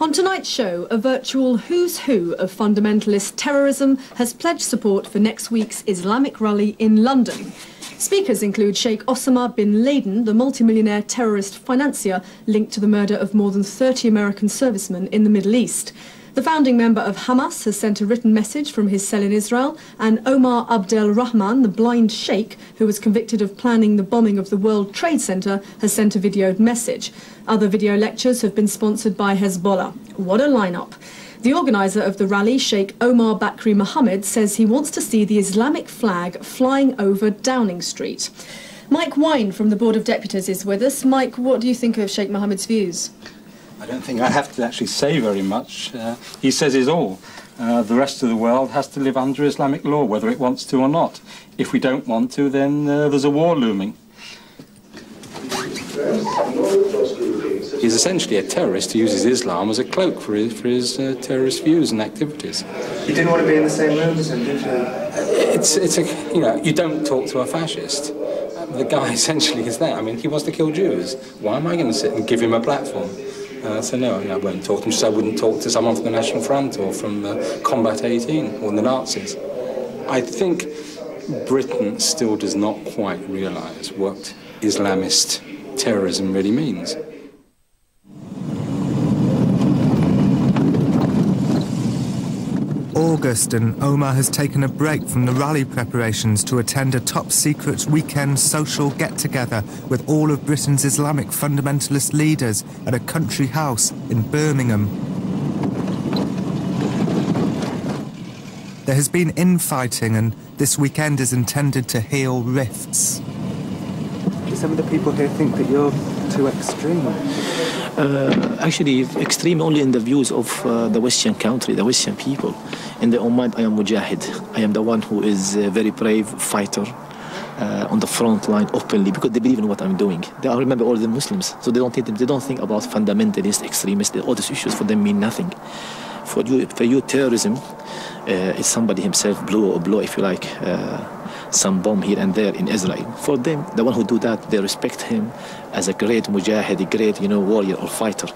On tonight's show, a virtual who's who of fundamentalist terrorism has pledged support for next week's Islamic rally in London. Speakers include Sheikh Osama bin Laden, the multimillionaire terrorist financier linked to the murder of more than 30 American servicemen in the Middle East. The founding member of Hamas has sent a written message from his cell in Israel, and Omar Abdel Rahman, the blind sheikh who was convicted of planning the bombing of the World Trade Center, has sent a videoed message. Other video lectures have been sponsored by Hezbollah. What a lineup! The organiser of the rally, Sheikh Omar Bakri Mohammed, says he wants to see the Islamic flag flying over Downing Street. Mike Wine from the Board of Deputies is with us. Mike, what do you think of Sheikh Mohammed's views? I don't think I have to actually say very much. He says it all. The rest of the world has to live under Islamic law, whether it wants to or not. If we don't want to, then there's a war looming. He's essentially a terrorist who uses Islam as a cloak for his terrorist views and activities. You didn't want to be in the same room as him, did you? You know, you don't talk to a fascist. The guy essentially is that. I mean, he wants to kill Jews. Why am I going to sit and give him a platform? So no, I won't talk to him, just I wouldn't talk to someone from the National Front or from Combat 18 or the Nazis. I think Britain still does not quite realise what Islamist terrorism really means. August, and Omar has taken a break from the rally preparations to attend a top-secret weekend social get-together with all of Britain's Islamic fundamentalist leaders at a country house in Birmingham. There has been infighting, and this weekend is intended to heal rifts. Some of the people here think that you're too extreme. Actually, extreme only in the views of the Western country, the Western people. In their own mind, I am Mujahid. I am the one who is a very brave fighter on the front line openly, because they believe in what I'm doing. I remember all the Muslims, so they don't think about fundamentalist, extremist. All these issues for them mean nothing. For you, terrorism is somebody himself blow, if you like, some bomb here and there in Israel. For them, the one who do that, they respect him as a great mujahid, a great, warrior or fighter.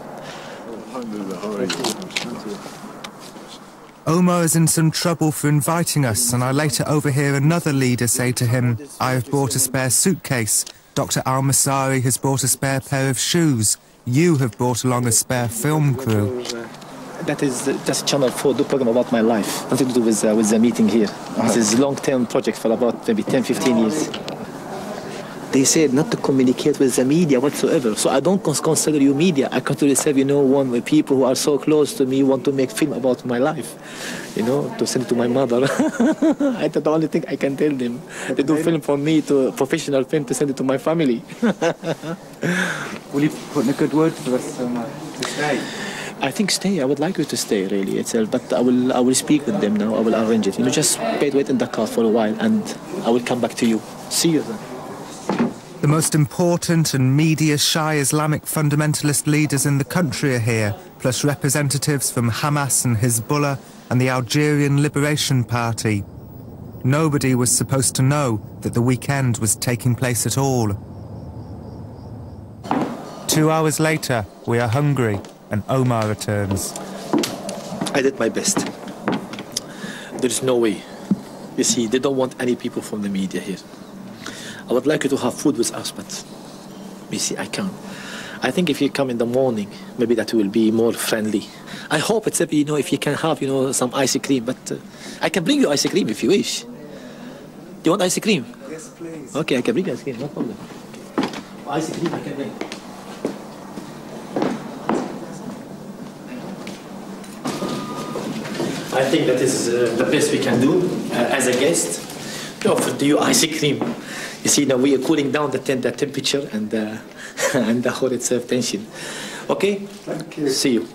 Omar is in some trouble for inviting us, and I later overhear another leader say to him, "I have bought a spare suitcase. Dr. Al-Masari has bought a spare pair of shoes. You have brought along a spare film crew." That is just Channel 4, the program about my life. Nothing to do with the meeting here. This is a long-term project for about maybe 10, 15 years. They said not to communicate with the media whatsoever. So I don't consider you media. I consider myself, one with people who are so close to me want to make film about my life. To send it to my mother. That's the only thing I can tell them. They do film for me, to professional film, to send it to my family. Will you put in a good word for us to stay? I think stay. I would like you to stay, really. But I will speak with them now. I will arrange it. Just wait in the car for a while, and I will come back to you. See you then. The most important and media-shy Islamic fundamentalist leaders in the country are here, plus representatives from Hamas and Hezbollah and the Algerian Liberation Party. Nobody was supposed to know that the weekend was taking place at all. 2 hours later, we are hungry, and Omar returns. I did my best. There's no way. You see, they don't want any people from the media here. I would like you to have food with us, but you see, I can't. I think if you come in the morning, maybe that will be more friendly. I hope it's, if you can have, some ice cream, but I can bring you ice cream if you wish. Do you want ice cream? Yes, please. Okay, I can bring you ice cream, no problem. Ice cream I can bring. I think that is the best we can do as a guest. To offer you ice cream. You see, now we are cooling down the temperature and and the whole itself tension. Okay? Thank you. See you.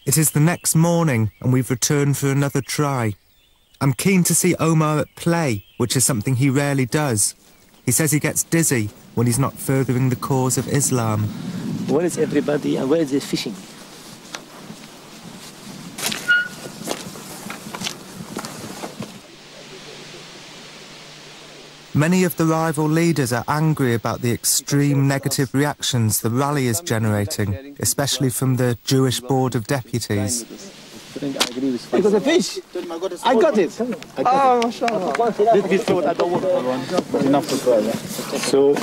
It is the next morning, and we've returned for another try. I'm keen to see Omar at play, which is something he rarely does. He says he gets dizzy when he's not furthering the cause of Islam. Where is everybody and where is the fishing? Many of the rival leaders are angry about the extreme negative reactions the rally is generating, especially from the Jewish Board of Deputies. You got a fish? I got it. Oh, mashallah. This food I don't want. Enough for further. So,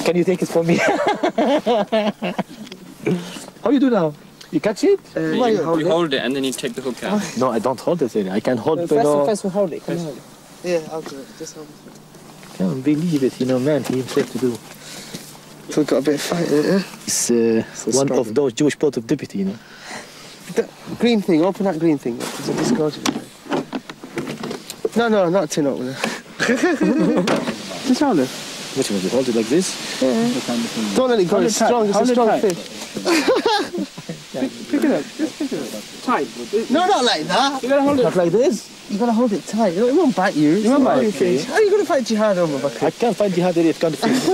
can you take it from me? How you do now? You catch it? You hold it and then you take the hook out. No, I don't hold it. I can hold it. First we hold it. Can you hold it? Yeah, I'll do it. Just hold it. Can't believe it, you know, man. He himself to do. So we've got a bit of fight in it, yeah? It's one of those Jewish Board of Deputy, you know. That green thing, open that green thing. Is it discarded? No, not tin opener. Just hold it. Which one? You hold it like this? Yeah. Don't let it go, it's strong, it's a strong fish. Pick it up, just pick it up. Tight. No, not like that. You gotta hold it. Not like this? You gotta hold it tight. It won't bite you. It won't bite you. How are you gonna fight Jihad, Omar Bakri? I can't fight Jihad if can't fish.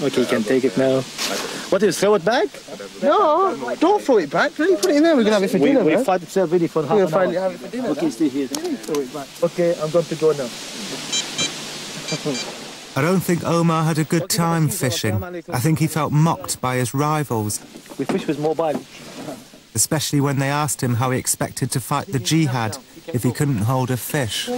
Okay, you can take it now. What is throw it back? No, don't throw it back. Really put it in there. We're gonna have it for dinner. We fight itself ready for half an hour. We're gonna have it for dinner. Okay, stay here. Throw it back. Okay, I'm going to go now. I don't think Omar had a good time fishing. I think he felt mocked by his rivals. We fish with mobile. Especially when they asked him how he expected to fight the jihad if he couldn't hold a fish.